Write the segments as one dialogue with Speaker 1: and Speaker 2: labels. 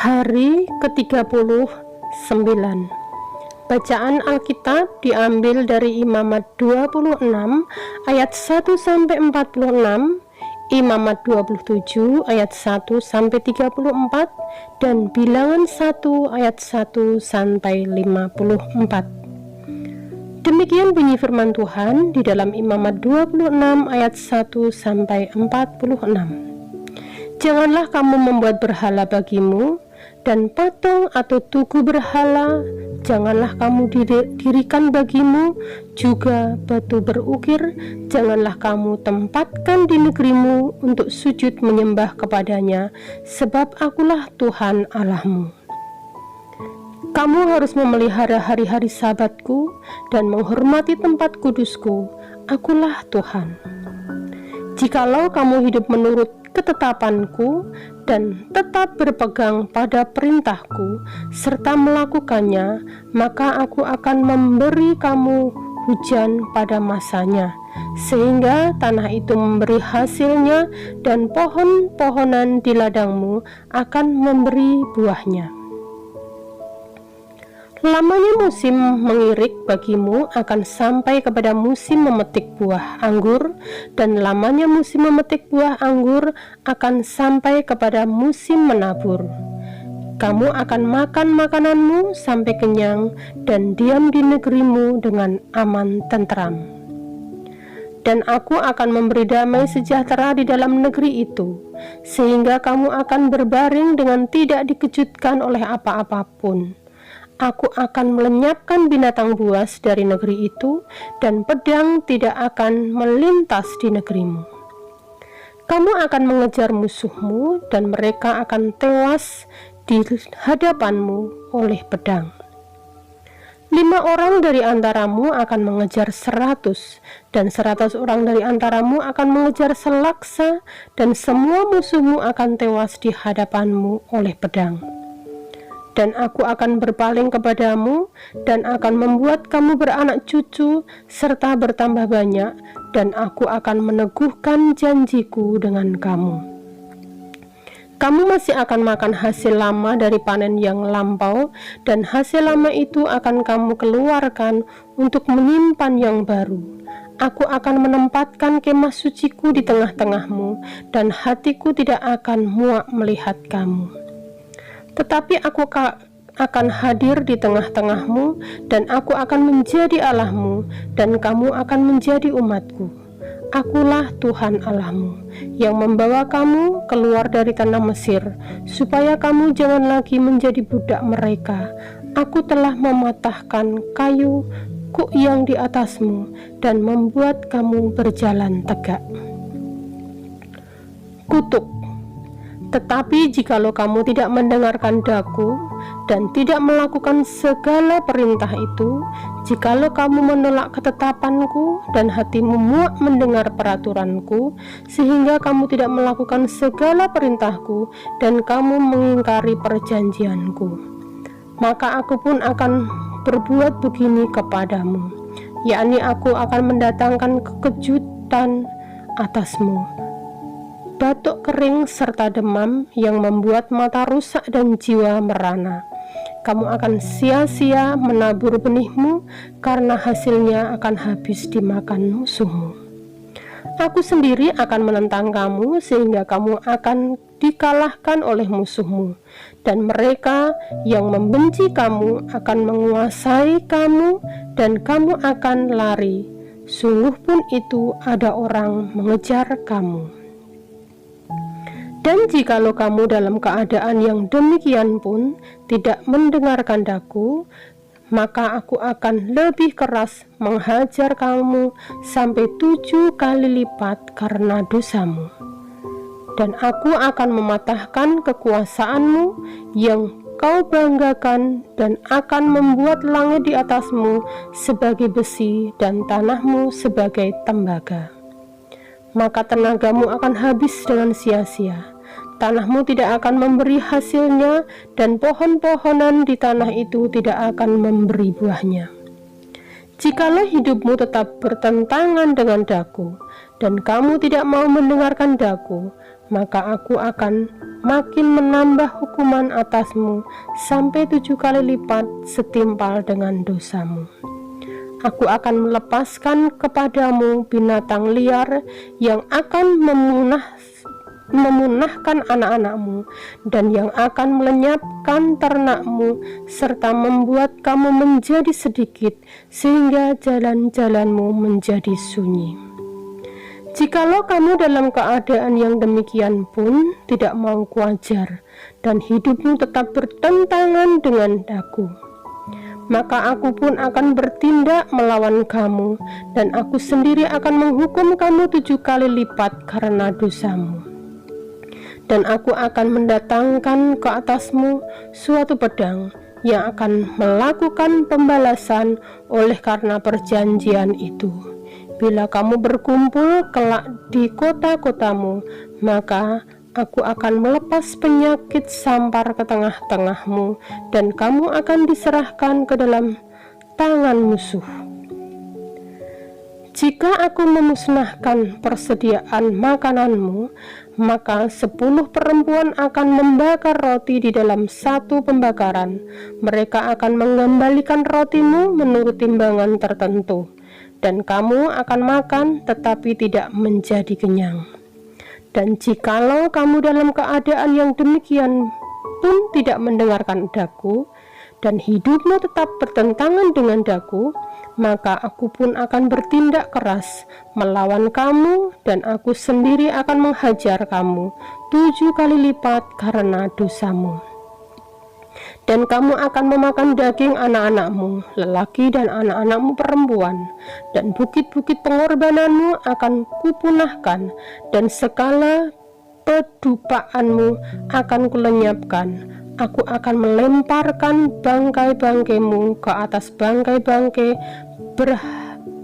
Speaker 1: Hari ke-39. Bacaan Alkitab diambil dari Imamat 26 ayat 1-46, Imamat 27 ayat 1-34, dan Bilangan 1 ayat 1-54. Demikian bunyi firman Tuhan di dalam Imamat 26 ayat 1-46. Janganlah kamu membuat berhala bagimu, dan patung atau tugu berhala janganlah kamu dirikan bagimu, juga batu berukir janganlah kamu tempatkan di negerimu untuk sujud menyembah kepadanya, sebab akulah Tuhan Allahmu. Kamu harus memelihara hari-hari sabatku dan menghormati tempat kudusku, akulah Tuhan. Jikalau kamu hidup menurut ketetapanku dan tetap berpegang pada perintahku serta melakukannya, maka aku akan memberi kamu hujan pada masanya, sehingga tanah itu memberi hasilnya dan pohon-pohonan di ladangmu akan memberi buahnya. Lamanya musim mengirik bagimu akan sampai kepada musim memetik buah anggur, dan lamanya musim memetik buah anggur akan sampai kepada musim menabur. Kamu akan makan makananmu sampai kenyang dan diam di negerimu dengan aman tentram. Dan aku akan memberi damai sejahtera di dalam negeri itu, sehingga kamu akan berbaring dengan tidak dikejutkan oleh apa-apapun. Aku akan melenyapkan binatang buas dari negeri itu, dan pedang tidak akan melintas di negerimu. Kamu akan mengejar musuhmu, dan mereka akan tewas di hadapanmu oleh pedang. 5 orang dari antaramu akan mengejar 100, dan 100 orang dari antaramu akan mengejar selaksa, dan semua musuhmu akan tewas di hadapanmu oleh pedang. Dan aku akan berpaling kepadamu, dan akan membuat kamu beranak cucu, serta bertambah banyak, dan aku akan meneguhkan janjiku dengan kamu. Kamu masih akan makan hasil lama dari panen yang lampau, dan hasil lama itu akan kamu keluarkan untuk menyimpan yang baru. Aku akan menempatkan kemah suciku di tengah-tengahmu, dan hatiku tidak akan muak melihat kamu. Tetapi aku akan hadir di tengah-tengahmu, dan aku akan menjadi Allahmu, dan kamu akan menjadi umatku. Akulah Tuhan Allahmu, yang membawa kamu keluar dari tanah Mesir, supaya kamu jangan lagi menjadi budak mereka. Aku telah mematahkan kayu kuk yang di atasmu, dan membuat kamu berjalan tegak. Kutuk. Tetapi jikalau kamu tidak mendengarkan daku dan tidak melakukan segala perintah itu, jikalau kamu menolak ketetapanku dan hatimu muak mendengar peraturanku, sehingga kamu tidak melakukan segala perintahku dan kamu mengingkari perjanjianku, maka aku pun akan berbuat begini kepadamu, yakni aku akan mendatangkan kekejutan atasmu, batuk kering serta demam yang membuat mata rusak dan jiwa merana. Kamu akan sia-sia menabur benihmu, karena hasilnya akan habis dimakan musuhmu. Aku sendiri akan menentang kamu, sehingga kamu akan dikalahkan oleh musuhmu, dan mereka yang membenci kamu akan menguasai kamu, dan kamu akan lari. Sungguh pun itu ada orang mengejar kamu. Dan jikalau kamu dalam keadaan yang demikian pun tidak mendengarkan daku, maka aku akan lebih keras menghajar kamu sampai 7 kali lipat karena dosamu. Dan aku akan mematahkan kekuasaanmu yang kau banggakan, dan akan membuat langit di atasmu sebagai besi dan tanahmu sebagai tembaga. Maka tenagamu akan habis dengan sia-sia. Tanahmu tidak akan memberi hasilnya, dan pohon-pohonan di tanah itu tidak akan memberi buahnya. Jikalau hidupmu tetap bertentangan dengan daku, dan kamu tidak mau mendengarkan daku, maka aku akan makin menambah hukuman atasmu sampai 7 kali lipat setimpal dengan dosamu. Aku akan melepaskan kepadamu binatang liar yang akan memunahkan anak-anakmu dan yang akan melenyapkan ternakmu, serta membuat kamu menjadi sedikit sehingga jalan-jalanmu menjadi sunyi. Jikalau kamu dalam keadaan yang demikian pun tidak mau kuajar dan hidupmu tetap bertentangan dengan Aku, maka Aku pun akan bertindak melawan kamu, dan Aku sendiri akan menghukum kamu 7 kali lipat karena dosamu. Dan Aku akan mendatangkan ke atasmu suatu pedang yang akan melakukan pembalasan oleh karena perjanjian itu. Bila kamu berkumpul kelak di kota-kotamu, maka Aku akan melepas penyakit sampar ke tengah-tengahmu, dan kamu akan diserahkan ke dalam tangan musuh. Jika Aku memusnahkan persediaan makananmu, maka 10 perempuan akan membakar roti di dalam satu pembakaran. Mereka akan mengembalikan rotimu menurut timbangan tertentu, dan kamu akan makan tetapi tidak menjadi kenyang. Dan jikalau kamu dalam keadaan yang demikian pun tidak mendengarkan Daku, dan hidupmu tetap bertentangan dengan Daku, maka Aku pun akan bertindak keras melawan kamu, dan Aku sendiri akan menghajar kamu 7 kali lipat karena dosamu. Dan kamu akan memakan daging anak-anakmu lelaki dan anak-anakmu perempuan, dan bukit-bukit pengorbananmu akan kupunahkan, dan segala pedupaanmu akan kulenyapkan. Aku akan melemparkan bangkai-bangkaimu ke atas bangkai-bangkai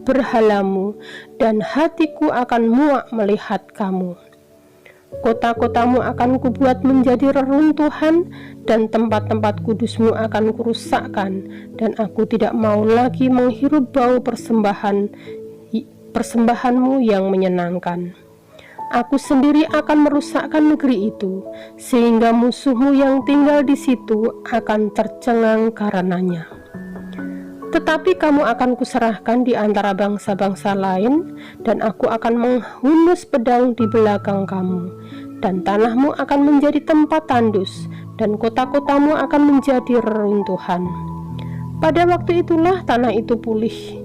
Speaker 1: berhalamu, dan hatiku akan muak melihat kamu. Kota-kotamu akan kubuat menjadi reruntuhan, dan tempat-tempat kudusmu akan kurusakkan, dan Aku tidak mau lagi menghirup bau persembahanmu yang menyenangkan. Aku sendiri akan merusakkan negeri itu, sehingga musuhmu yang tinggal di situ akan tercengang karenanya. Tetapi kamu akan kuserahkan di antara bangsa-bangsa lain, dan Aku akan menghunus pedang di belakang kamu, dan tanahmu akan menjadi tempat tandus, dan kota-kotamu akan menjadi reruntuhan. Pada waktu itulah tanah itu pulih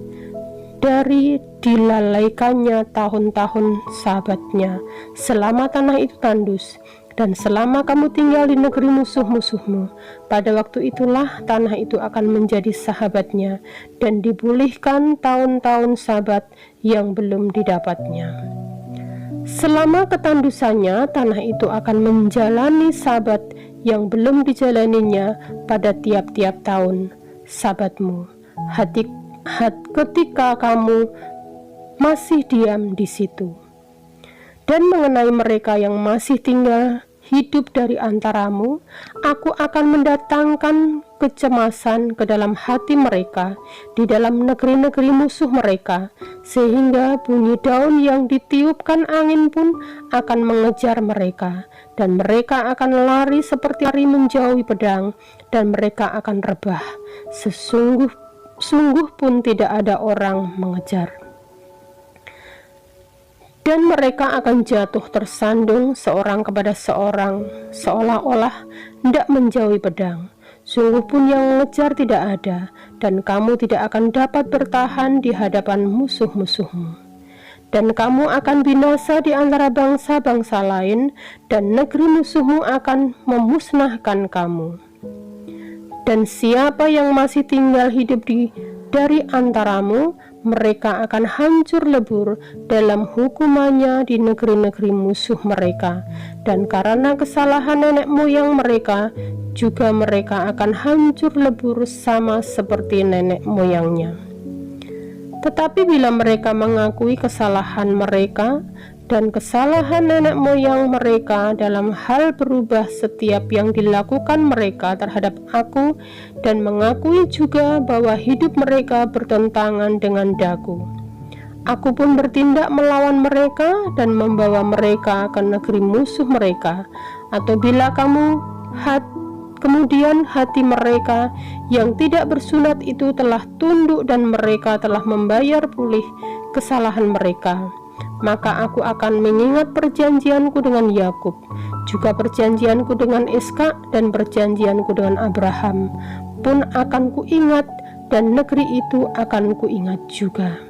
Speaker 1: dari dilalaikannya tahun-tahun sabatnya, selama tanah itu tandus, dan selama kamu tinggal di negeri musuh-musuhmu. Pada waktu itulah tanah itu akan menjadi sahabatnya, dan dipulihkan tahun-tahun sabat yang belum didapatnya. Selama ketandusannya, tanah itu akan menjalani sabat yang belum dijalaninya pada tiap-tiap tahun sabatmu, ketika kamu masih diam di situ. Dan mengenai mereka yang masih tinggal hidup dari antaramu, Aku akan mendatangkan kecemasan ke dalam hati mereka di dalam negeri-negeri musuh mereka, sehingga bunyi daun yang ditiupkan angin pun akan mengejar mereka, dan mereka akan lari seperti lari menjauhi pedang, dan mereka akan rebah, sungguh pun tidak ada orang mengejar. Dan mereka akan jatuh tersandung seorang kepada seorang, seolah-olah hendak menjauhi pedang. Sungguh pun yang mengejar tidak ada, dan kamu tidak akan dapat bertahan di hadapan musuh-musuhmu. Dan kamu akan binasa di antara bangsa-bangsa lain, dan negeri musuhmu akan memusnahkan kamu. Dan siapa yang masih tinggal hidup dari antaramu, mereka akan hancur lebur dalam hukumannya di negeri-negeri musuh mereka, dan karena kesalahan nenek moyang mereka, juga mereka akan hancur lebur sama seperti nenek moyangnya. Tetapi bila mereka mengakui kesalahan mereka dan kesalahan nenek moyang mereka dalam hal berubah setiap yang dilakukan mereka terhadap Aku, dan mengakui juga bahwa hidup mereka bertentangan dengan Daku, Aku pun bertindak melawan mereka dan membawa mereka ke negeri musuh mereka. Atau bila kemudian hati mereka yang tidak bersunat itu telah tunduk dan mereka telah membayar pulih kesalahan mereka, maka aku akan mengingat perjanjianku dengan Yakub, juga perjanjianku dengan Ishak dan perjanjianku dengan Abraham pun akan kuingat, dan negeri itu akan kuingat juga.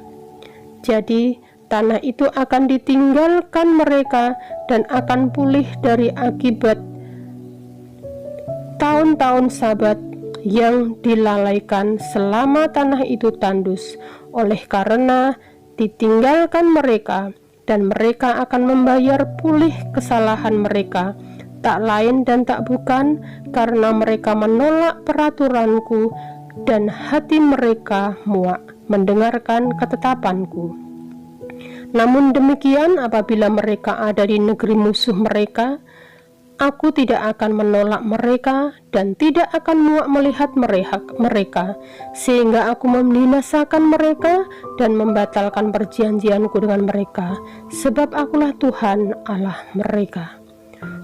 Speaker 1: Jadi tanah itu akan ditinggalkan mereka dan akan pulih dari akibat tahun-tahun Sabat yang dilalaikan selama tanah itu tandus, oleh karena ditinggalkan mereka, dan mereka akan membayar pulih kesalahan mereka, tak lain dan tak bukan karena mereka menolak peraturanku dan hati mereka muak mendengarkan ketetapanku. Namun demikian, apabila mereka ada di negeri musuh mereka, aku tidak akan menolak mereka dan tidak akan muak melihat mereka, sehingga aku membinasakan mereka dan membatalkan perjanjianku dengan mereka, sebab akulah Tuhan Allah mereka.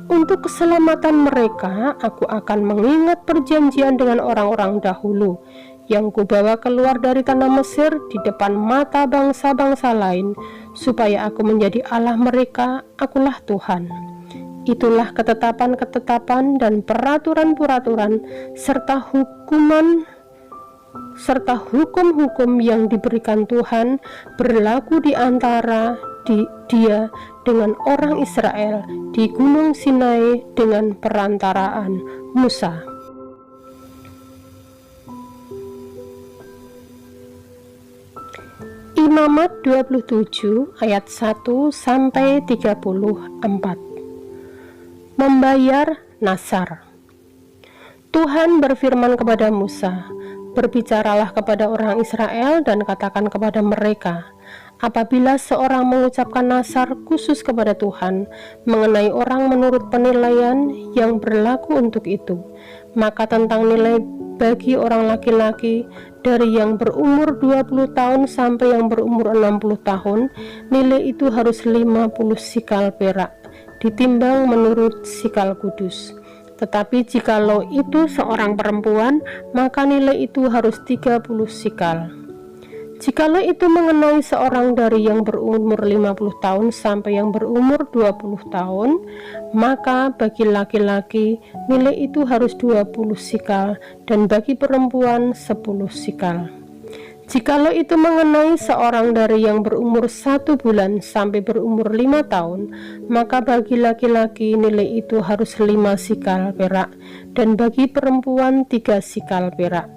Speaker 1: Untuk keselamatan mereka, aku akan mengingat perjanjian dengan orang-orang dahulu yang kubawa keluar dari tanah Mesir di depan mata bangsa-bangsa lain, supaya aku menjadi Allah mereka. Akulah Tuhan. Itulah ketetapan-ketetapan dan peraturan-peraturan serta hukum-hukum yang diberikan Tuhan berlaku di antara dia dengan orang Israel di Gunung Sinai dengan perantaraan Musa. Imamat 27 ayat 1 sampai 34. Membayar nasar. Tuhan berfirman kepada Musa, "Berbicaralah kepada orang Israel dan katakan kepada mereka, apabila seorang mengucapkan nasar khusus kepada Tuhan mengenai orang menurut penilaian yang berlaku untuk itu, maka tentang nilai bagi orang laki-laki dari yang berumur 20 tahun sampai yang berumur 60 tahun, nilai itu harus 50 sikal perak, ditimbang menurut sikal kudus. Tetapi jikalau itu seorang perempuan, maka nilai itu harus 30 sikal. Jikalau itu mengenai seorang dari yang berumur 50 tahun sampai yang berumur 20 tahun, maka bagi laki-laki nilai itu harus 20 sikal, dan bagi perempuan 10 sikal. Jikalau itu mengenai seorang dari yang berumur 1 bulan sampai berumur 5 tahun, maka bagi laki-laki nilai itu harus 5 sikal perak, dan bagi perempuan 3 sikal perak.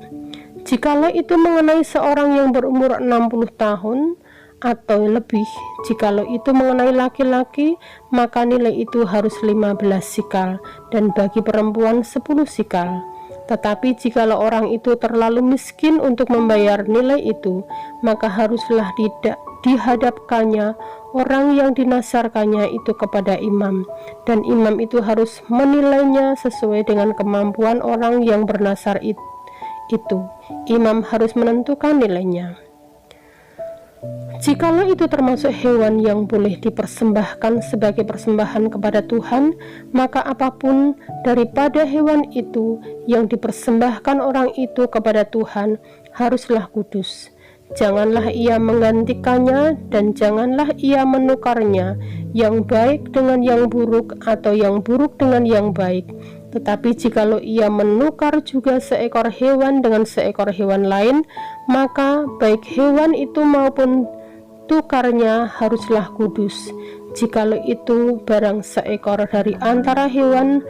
Speaker 1: Jikalau itu mengenai seorang yang berumur 60 tahun atau lebih, jikalau itu mengenai laki-laki, maka nilai itu harus 15 sikal, dan bagi perempuan 10 sikal. Tetapi jikalau orang itu terlalu miskin untuk membayar nilai itu, maka haruslah dihadapkannya orang yang dinasarkannya itu kepada imam, dan imam itu harus menilainya sesuai dengan kemampuan orang yang bernasar itu. Imam harus menentukan nilainya. Jikalau itu termasuk hewan yang boleh dipersembahkan sebagai persembahan kepada Tuhan, maka apapun daripada hewan itu yang dipersembahkan orang itu kepada Tuhan haruslah kudus. Janganlah ia menggantikannya, dan janganlah ia menukarnya yang baik dengan yang buruk atau yang buruk dengan yang baik. Tetapi jikalau ia menukar juga seekor hewan dengan seekor hewan lain, maka baik hewan itu maupun tukarnya haruslah kudus. Jikalau itu barang seekor dari antara hewan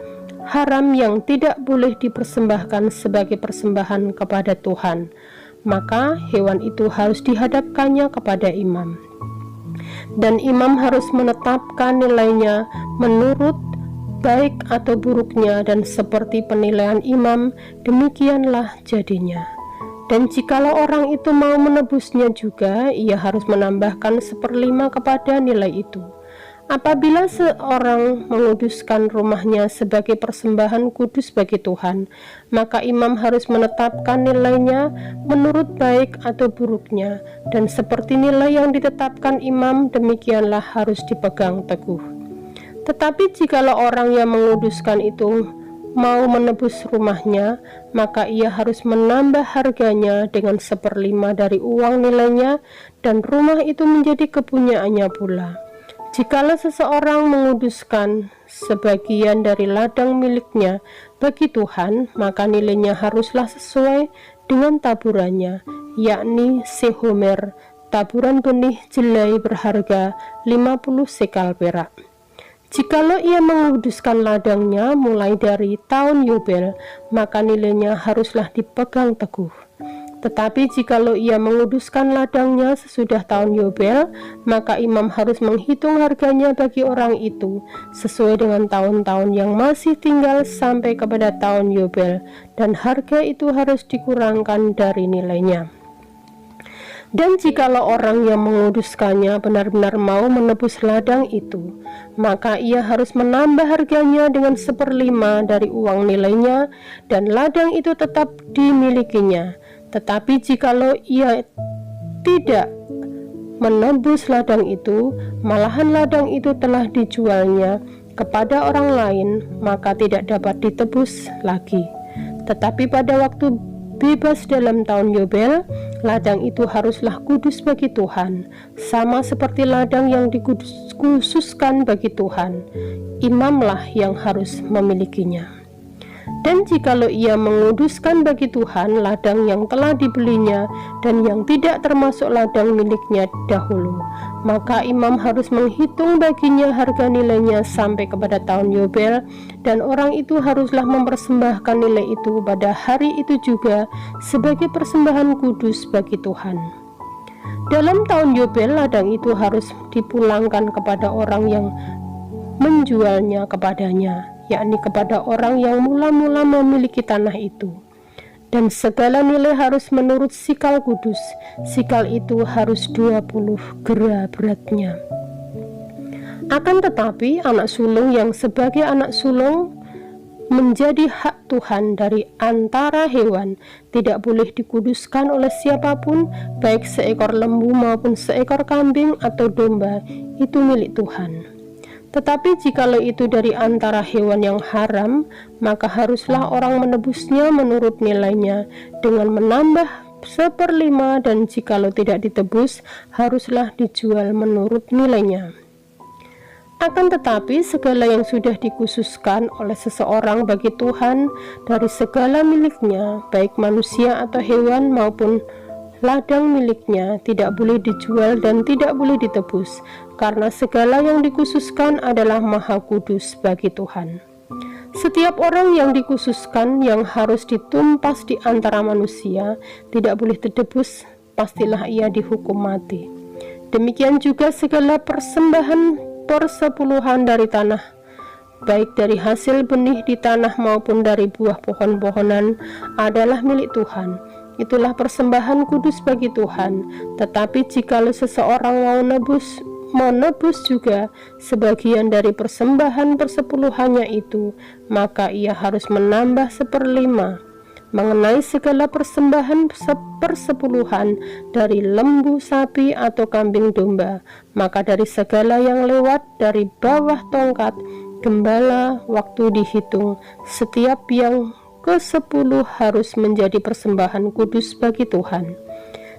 Speaker 1: haram yang tidak boleh dipersembahkan sebagai persembahan kepada Tuhan, maka hewan itu harus dihadapkannya kepada imam. Dan imam harus menetapkan nilainya menurut baik atau buruknya, dan seperti penilaian imam, demikianlah jadinya. Dan jikalau orang itu mau menebusnya juga, ia harus menambahkan 1/5 kepada nilai itu. Apabila seorang menguduskan rumahnya sebagai persembahan kudus bagi Tuhan, maka imam harus menetapkan nilainya menurut baik atau buruknya, dan seperti nilai yang ditetapkan imam, demikianlah harus dipegang teguh. Tetapi jikalau orang yang menguduskan itu mau menebus rumahnya, maka ia harus menambah harganya dengan 1/5 dari uang nilainya, dan rumah itu menjadi kepunyaannya pula. Jikalau seseorang menguduskan sebagian dari ladang miliknya bagi Tuhan, maka nilainya haruslah sesuai dengan taburannya, yakni sehomer, taburan benih jelai berharga 50 sekal perak. Jikalau ia menguduskan ladangnya mulai dari tahun Yobel, maka nilainya haruslah dipegang teguh. Tetapi jikalau ia menguduskan ladangnya sesudah tahun Yobel, maka imam harus menghitung harganya bagi orang itu sesuai dengan tahun-tahun yang masih tinggal sampai kepada tahun Yobel, dan harga itu harus dikurangkan dari nilainya. Dan jikalau orang yang menguduskannya benar-benar mau menebus ladang itu, maka ia harus menambah harganya dengan 1/5 dari uang nilainya, dan ladang itu tetap dimilikinya. Tetapi jikalau ia tidak menebus ladang itu, malahan ladang itu telah dijualnya kepada orang lain, maka tidak dapat ditebus lagi. Tetapi pada waktu bebas dalam tahun Yobel, ladang itu haruslah kudus bagi Tuhan, sama seperti ladang yang dikhususkan bagi Tuhan. Imamlah yang harus memilikinya. Dan jikalau ia menguduskan bagi Tuhan ladang yang telah dibelinya dan yang tidak termasuk ladang miliknya dahulu, maka imam harus menghitung baginya harga nilainya sampai kepada tahun Yobel, dan orang itu haruslah mempersembahkan nilai itu pada hari itu juga sebagai persembahan kudus bagi Tuhan. Dalam tahun Yobel, ladang itu harus dipulangkan kepada orang yang menjualnya kepadanya, yakni kepada orang yang mula-mula memiliki tanah itu. Dan segala nilai harus menurut sikal kudus. Sikal itu harus 20 gera beratnya. Akan tetapi anak sulung yang sebagai anak sulung menjadi hak Tuhan dari antara hewan tidak boleh dikuduskan oleh siapapun, baik seekor lembu maupun seekor kambing atau domba, itu milik Tuhan. Tetapi jikalau itu dari antara hewan yang haram, maka haruslah orang menebusnya menurut nilainya dengan menambah 1/5, dan jikalau tidak ditebus, haruslah dijual menurut nilainya. Akan tetapi segala yang sudah dikhususkan oleh seseorang bagi Tuhan dari segala miliknya, baik manusia atau hewan maupun ladang miliknya, tidak boleh dijual dan tidak boleh ditebus, karena segala yang dikhususkan adalah maha kudus bagi Tuhan. Setiap orang yang dikhususkan yang harus ditumpas di antara manusia tidak boleh ditebus, pastilah ia dihukum mati. Demikian juga segala persembahan persepuluhan dari tanah, baik dari hasil benih di tanah maupun dari buah pohon-pohonan, adalah milik Tuhan. Itulah persembahan kudus bagi Tuhan. Tetapi jikalau seseorang mau nebus juga sebagian dari persembahan persepuluhannya itu, maka ia harus menambah 1/5. Mengenai segala persembahan persepuluhan dari lembu, sapi, atau kambing domba, maka dari segala yang lewat dari bawah tongkat gembala waktu dihitung, setiap yang ke-10 harus menjadi persembahan kudus bagi Tuhan.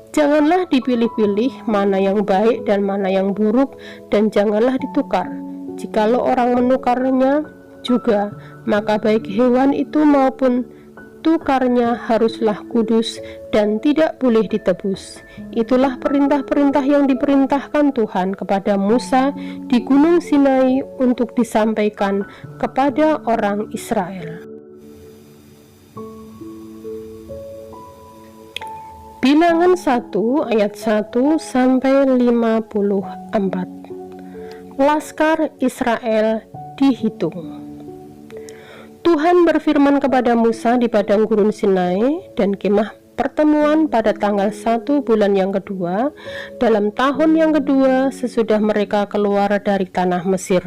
Speaker 1: Janganlah dipilih-pilih mana yang baik dan mana yang buruk, dan janganlah ditukar. Jikalau orang menukarnya juga, maka baik hewan itu maupun tukarnya haruslah kudus dan tidak boleh ditebus. Itulah perintah-perintah yang diperintahkan Tuhan kepada Musa di Gunung Sinai untuk disampaikan kepada orang Israel. Bilangan 1 ayat 1 sampai 54. Laskar Israel dihitung. Tuhan berfirman kepada Musa di padang gurun Sinai, dan kemah pertemuan pada tanggal 1 bulan yang kedua, dalam tahun yang kedua sesudah mereka keluar dari tanah Mesir.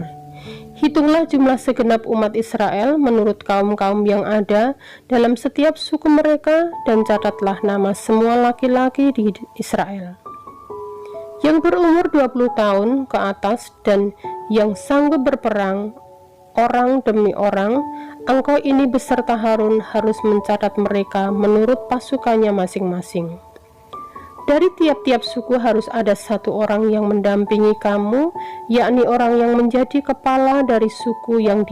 Speaker 1: Hitunglah jumlah segenap umat Israel menurut kaum-kaum yang ada dalam setiap suku mereka, dan catatlah nama semua laki-laki di Israel yang berumur 20 tahun ke atas dan yang sanggup berperang, orang demi orang. Engkau ini beserta Harun harus mencatat mereka menurut pasukannya masing-masing. Dari tiap-tiap suku harus ada satu orang yang mendampingi kamu, yakni orang yang menjadi kepala dari suku yang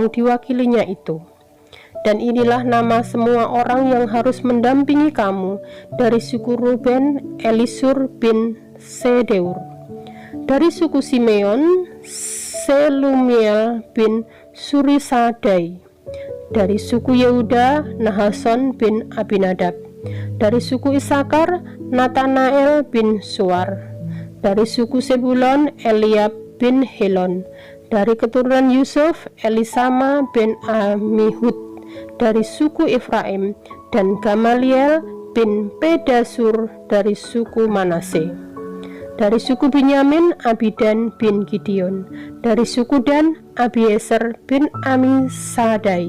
Speaker 1: diwakilinya itu. Dan inilah nama semua orang yang harus mendampingi kamu. Dari suku Ruben, Elisur bin Sedeur. Dari suku Simeon, Selumiel bin Surisadai. Dari suku Yehuda, Nahason bin Abinadab. Dari suku Isakar, Natanael bin Suar. Dari suku Sebulon, Eliab bin Helon. Dari keturunan Yusuf, Elisama bin Amihud. Dari suku Efraim, dan Gamaliel bin Pedasur dari suku Manase. Dari suku Binyamin, Abidan bin Gideon. Dari suku Dan, Abieser bin Amisadai.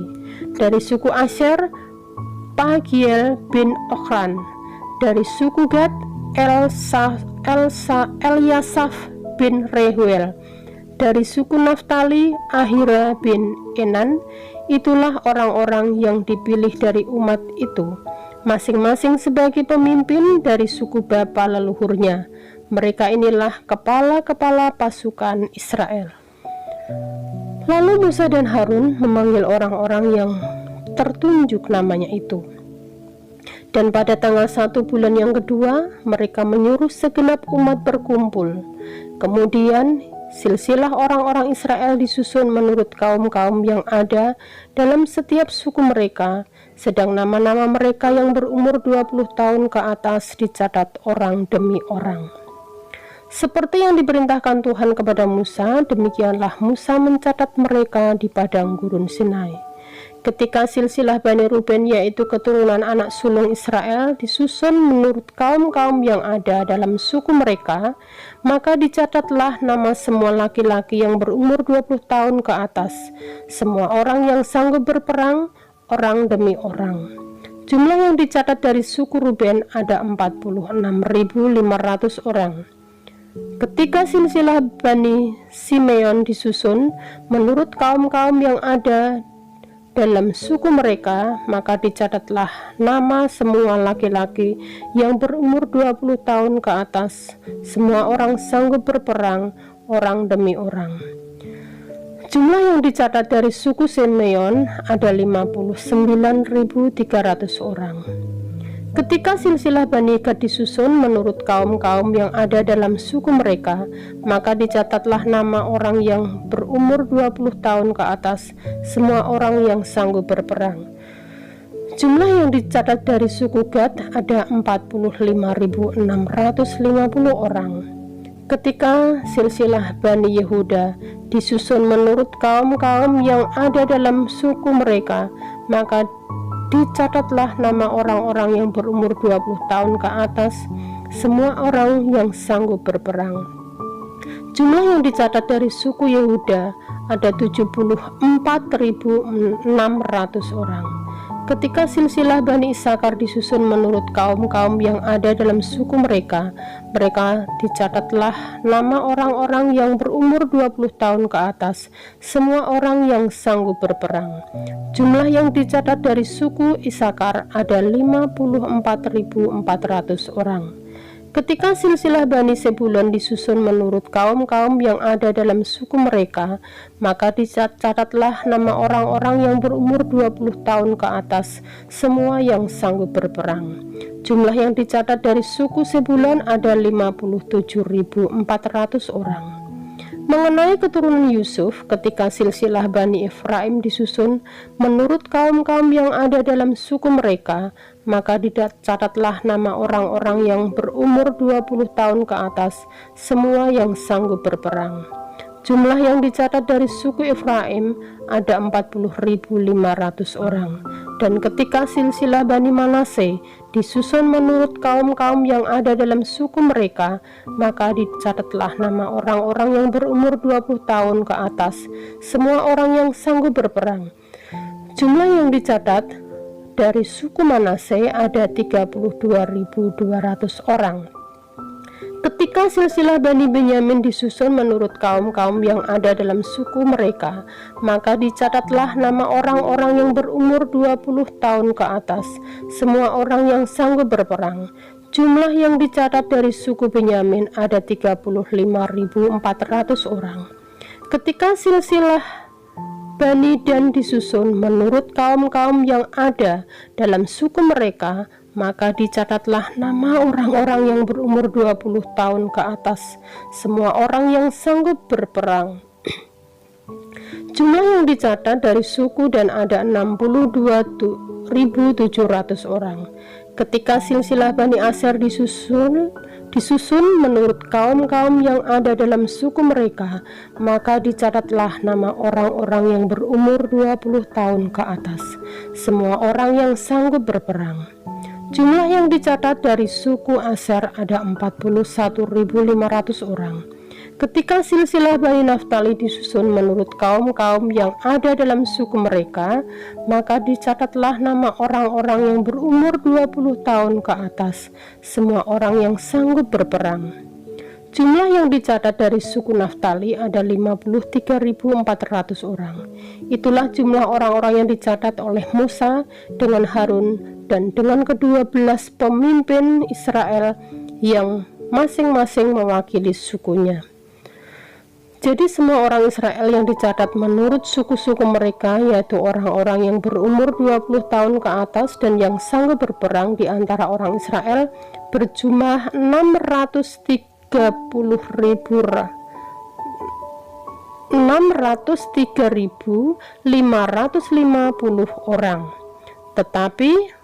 Speaker 1: Dari suku Asher, Pagiel bin Okran. Dari suku Gad, Eliasaf bin Rehuel. Dari suku Naftali, Ahira bin Enan. Itulah orang-orang yang dipilih dari umat itu, masing-masing sebagai pemimpin dari suku bapa leluhurnya. Mereka inilah kepala-kepala pasukan Israel. Lalu Musa dan Harun memanggil orang-orang yang tertunjuk namanya itu. Dan pada tanggal 1 bulan yang kedua, mereka menyuruh segenap umat berkumpul. Kemudian silsilah orang-orang Israel disusun menurut kaum-kaum yang ada dalam setiap suku mereka, sedang nama-nama mereka yang berumur 20 tahun ke atas dicatat orang demi orang. Seperti yang diperintahkan Tuhan kepada Musa, demikianlah Musa mencatat mereka di padang gurun Sinai. Ketika silsilah Bani Ruben, yaitu keturunan anak sulung Israel, disusun menurut kaum-kaum yang ada dalam suku mereka, maka dicatatlah nama semua laki-laki yang berumur 20 tahun ke atas, semua orang yang sanggup berperang, orang demi orang. Jumlah yang dicatat dari suku Ruben ada 46.500 orang. Ketika silsilah Bani Simeon disusun menurut kaum-kaum yang ada dalam suku mereka, maka dicatatlah nama semua laki-laki yang berumur 20 tahun ke atas, semua orang sanggup berperang, orang demi orang. Jumlah yang dicatat dari suku Simeon ada 59.300 orang. Ketika silsilah Bani Gad disusun menurut kaum-kaum yang ada dalam suku mereka, maka dicatatlah nama orang yang berumur 20 tahun ke atas, semua orang yang sanggup berperang. Jumlah yang dicatat dari suku Gad ada 45.650 orang. Ketika silsilah Bani Yehuda disusun menurut kaum-kaum yang ada dalam suku mereka, maka dicatatlah nama orang-orang yang berumur 20 tahun ke atas, semua orang yang sanggup berperang. Jumlah yang dicatat dari suku Yehuda ada 74.600 orang. Ketika silsilah Bani Isakar disusun menurut kaum-kaum yang ada dalam suku mereka, mereka dicatatlah nama orang-orang yang berumur 20 tahun ke atas, semua orang yang sanggup berperang. Jumlah yang dicatat dari suku Isakar ada 54.400 orang. Ketika silsilah Bani Sebulon disusun menurut kaum-kaum yang ada dalam suku mereka, maka dicatatlah nama orang-orang yang berumur 20 tahun ke atas, semua yang sanggup berperang. Jumlah yang dicatat dari suku Sebulon ada 57.400 orang. Mengenai keturunan Yusuf, ketika silsilah Bani Efraim disusun menurut kaum-kaum yang ada dalam suku mereka, maka dicatatlah nama orang-orang yang berumur 20 tahun ke atas, semua yang sanggup berperang. Jumlah yang dicatat dari suku Efraim ada 40.500 orang. Dan ketika silsilah Bani Manase disusun menurut kaum-kaum yang ada dalam suku mereka, maka dicatatlah nama orang-orang yang berumur 20 tahun ke atas, semua orang yang sanggup berperang. Jumlah yang dicatat dari suku Manase ada 32.200 orang. Ketika silsilah Bani Benyamin disusun menurut kaum-kaum yang ada dalam suku mereka, maka dicatatlah nama orang-orang yang berumur 20 tahun ke atas, semua orang yang sanggup berperang. Jumlah yang dicatat dari suku Benyamin ada 35.400 orang. Ketika silsilah Bani Dan disusun menurut kaum-kaum yang ada dalam suku mereka, maka dicatatlah nama orang-orang yang berumur 20 tahun ke atas, semua orang yang sanggup berperang. Jumlah yang dicatat dari suku Dan ada 62.700 orang. Ketika silsilah Bani Aser disusun menurut kaum-kaum yang ada dalam suku mereka, maka dicatatlah nama orang-orang yang berumur 20 tahun ke atas, semua orang yang sanggup berperang. Jumlah yang dicatat dari suku Aser ada 41.500 orang. Ketika silsilah Bani Naftali disusun menurut kaum-kaum yang ada dalam suku mereka, maka dicatatlah nama orang-orang yang berumur 20 tahun ke atas, semua orang yang sanggup berperang. Jumlah yang dicatat dari suku Naftali ada 53.400 orang. Itulah jumlah orang-orang yang dicatat oleh Musa dengan Harun dan dengan ke-12 pemimpin Israel yang masing-masing mewakili sukunya. Jadi semua orang Israel yang dicatat menurut suku-suku mereka, yaitu orang-orang yang berumur 20 tahun ke atas dan yang sanggup berperang di antara orang Israel, berjumlah 603.550 orang. Tetapi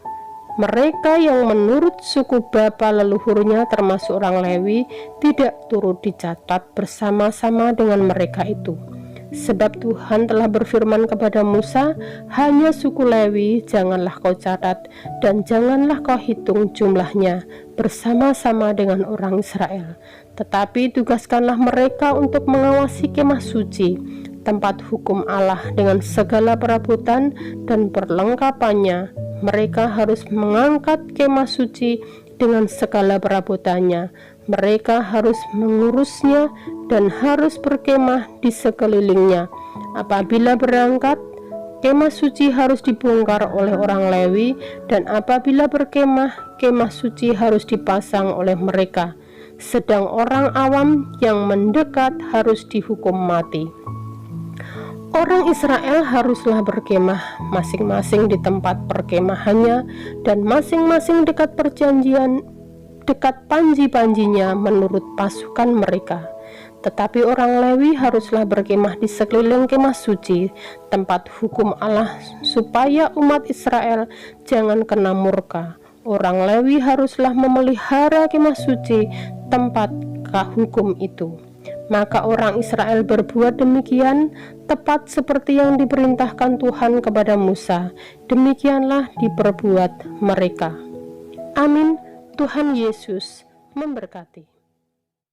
Speaker 1: mereka yang menurut suku bapa leluhurnya termasuk orang Lewi tidak turut dicatat bersama-sama dengan mereka itu. Sebab Tuhan telah berfirman kepada Musa, hanya suku Lewi janganlah kau catat dan janganlah kau hitung jumlahnya bersama-sama dengan orang Israel. Tetapi tugaskanlah mereka untuk mengawasi kemah suci, tempat hukum Allah dengan segala perabotan dan perlengkapannya. Mereka harus mengangkat kemah suci dengan segala perabotannya. Mereka harus mengurusnya dan harus berkemah di sekelilingnya. Apabila berangkat, kemah suci harus dibongkar oleh orang Lewi, dan apabila berkemah, kemah suci harus dipasang oleh mereka. Sedang orang awam yang mendekat harus dihukum mati. Orang Israel haruslah berkemah masing-masing di tempat perkemahannya dan masing-masing dekat panji-panjinya menurut pasukan mereka. Tetapi orang Lewi haruslah berkemah di sekeliling kemah suci, tempat hukum Allah, supaya umat Israel jangan kena murka. Orang Lewi haruslah memelihara kemah suci, tempat hukum itu. Maka orang Israel berbuat demikian, tepat seperti yang diperintahkan Tuhan kepada Musa. Demikianlah diperbuat mereka. Amin. Tuhan Yesus memberkati.